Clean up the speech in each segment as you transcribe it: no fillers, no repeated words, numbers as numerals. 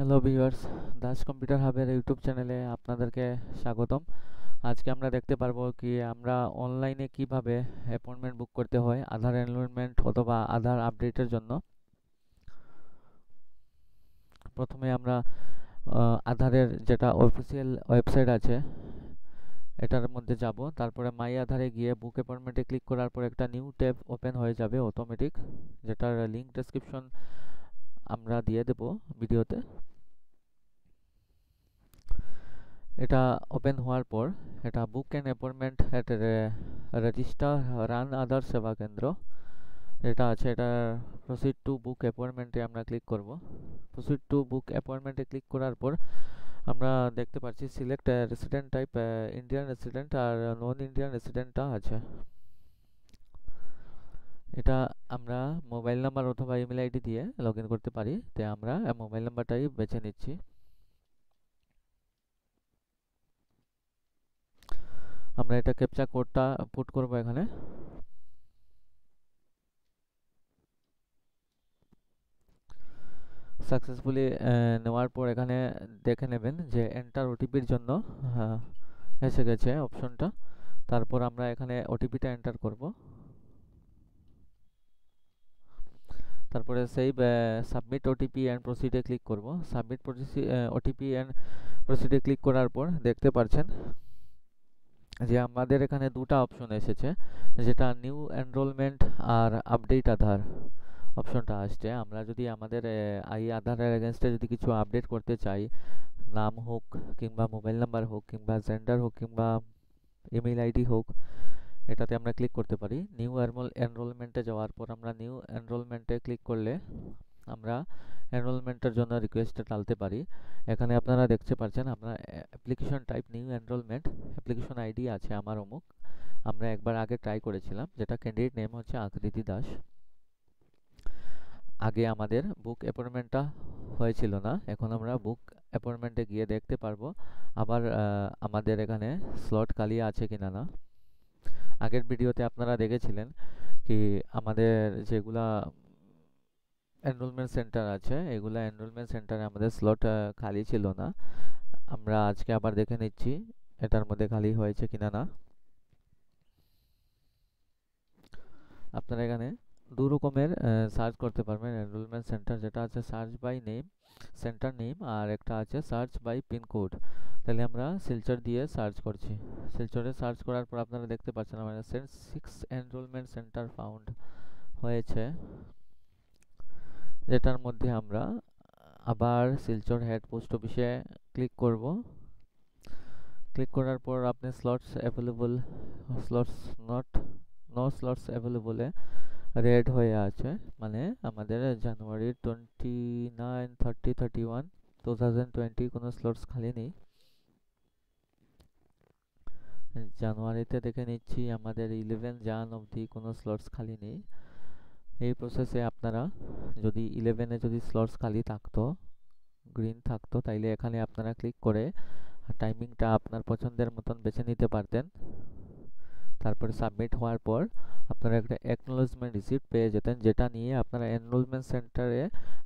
Hello viewers, Das computer হাবের YouTube চ্যানেলে আপনাদেরকে স্বাগতম। আজকে আমরা দেখতে পারবো কি আমরা অনলাইনে কিভাবে অ্যাপয়েন্টমেন্ট বুক করতে হয় আধার এনরোলমেন্ট অথবা আধার আপডেটের জন্য। প্রথমে আমরা আধারের যেটা অফিসিয়াল ওয়েবসাইট আছে এটার মধ্যে যাব, তারপরে মাই আধারে গিয়ে বুক অ্যাপয়েন্টমেন্টে ক্লিক করার পর একটা নিউ ট্যাব ওপেন হয়ে যাবে অটোমেটিক, যেটার লিঙ্ক ডেসক্রিপশন আমরা দিয়ে দেব ভিডিওতে। এটা ওপেন হওয়ার পর এটা book and appointment at registrar run Aadhaar Seva Kendra যেটা আছে, এটা প্রসিড টু বুক অ্যাপয়েন্টমেন্টে আমরা ক্লিক করব। প্রসিড টু বুক অ্যাপয়েন্টমেন্টে ক্লিক করার পর আমরা দেখতে পাচ্ছি select resident type Indian resident আর নন ইন্ডিয়ান রেসিডেন্টটা আছে। এটা আমরা মোবাইল নাম্বার অথবা ইমেল আইডি দিয়ে লগ ইন করতে পারি, তাই আমরা মোবাইল নাম্বারটাই বেছে নিচ্ছি। আমরা এটা ক্যাপচা কোডটা পুট করব এখানে। সাকসেসফুলি নেওয়ার পর এখানে দেখে নেবেন যে এন্টার ওটিপির জন্য এসে গেছে অপশনটা। তারপর আমরা এখানে ওটিপিটা এন্টার করব, তারপরে সেভ সাবমিট ওটিপি অ্যান্ড প্রসিডে ক্লিক করব। সাবমিট ওটিপি অ্যান্ড প্রসিডে ক্লিক করার পর দেখতে পাচ্ছেন যে আমাদের এখানে দুটো অপশন এসেছে, যেটা নিউ এনরোলমেন্ট আর আপডেট আধার অপশনটা আসছে। আমরা যদি আমাদের আধারের এগেনস্টে যদি কিছু আপডেট করতে চাই, নাম হোক কিংবা মোবাইল নাম্বার হোক কিংবা জেন্ডার হোক কিংবা ইমেল আইডি হোক, এটাতে আমরা ক্লিক করতে পারি। নিউ এনরোলমেন্টে যাওয়ার পর আমরা নিউ এনরোলমেন্টে ক্লিক করলে আমরা এনরোলমেন্টের জন্য রিকোয়েস্টটা টালতে পারি। এখানে আপনারা দেখতে পাচ্ছেন আপনার application type new enrolment, application ID আছে আমার অমুক, আমরা একবার আগে ট্রাই করেছিলাম, যেটা ক্যান্ডিডেট নেম হচ্ছে আকৃতি দাস। আগে আমাদের বুক অ্যাপয়েন্টমেন্টটা হয়েছিল না, এখন আমরা বুক অ্যাপয়েন্টমেন্টে গিয়ে দেখতে পারবো আবার আমাদের এখানে স্লট খালি আছে কিনা না। আগের ভিডিওতে আপনারা দেখেছিলেন কি আমাদের যেগুলা এনরোলমেন্ট সেন্টার আছে এগুলা এনরোলমেন্ট সেন্টারে আমাদের স্লট খালি ছিল না। আমরা আজকে আবার দেখে নিচ্ছি এটার মধ্যে খালি হয়েছে কিনা না। আপনারা এখানে দু রকমের সার্চ করতে পারবেন এনরোলমেন্ট সেন্টার, যেটা আছে search by name, centre name, আর একটা আছে সার্চ বাই পিনকোড। তাহলে আমরা শিলচর দিয়ে সার্চ করছি। শিলচরে সার্চ করার পর আপনারা দেখতে পাচ্ছেন আমাদের 6 এনরোলমেন্ট সেন্টার ফাউন্ড হয়েছে, যেটার মধ্যে আমরা আবার শিলচর হেড পোস্ট অফিসে ক্লিক করব। ক্লিক করার পর আপনি slots available, slots not, no slots অ্যাভেলেবলে রেড হয়ে আছে, মানে আমাদের জানুয়ারি 29, 30, 31, 2020 কোনো স্লটস খালি নেই। জানুয়ারিতে দেখে নিচ্ছি আমাদের 11 জান অবধি কোনো স্লটস খালি নেই। এই প্রসেসে আপনারা যদি 11-এ যদি স্লটস খালি থাকতো, গ্রিন থাকতো, তাইলে এখানে আপনারা ক্লিক করে টাইমিংটা আপনার পছন্দের মতন বেছে নিতে পারতেন। তারপরে সাবমিট হওয়ার পর আপনারা একটা অ্যাকনোলেজমেন্ট রিসিপ্ট পেয়ে যেতেন, যেটা নিয়ে আপনারা এনরোলমেন্ট সেন্টারে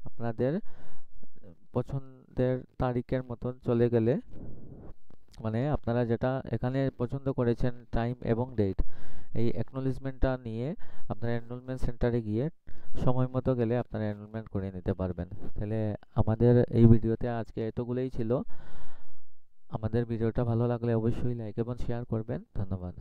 আপনাদের পছন্দের তারিখের মতন চলে গেলে, মানে আপনারা যেটা এখানে পছন্দ করেছেন টাইম এবং ডেট, এই অ্যাকনোলেজমেন্টটা নিয়ে আপনারা এনরোলমেন্ট সেন্টারে গিয়ে সময় মতো গেলে আপনারা এনরোলমেন্ট করে নিতে পারবেন। তাহলে আমাদের এই ভিডিওতে আজকে এতগুলোই ছিল। আমাদের ভিডিওটা ভালো লাগলে অবশ্যই লাইক এবং শেয়ার করবেন। ধন্যবাদ।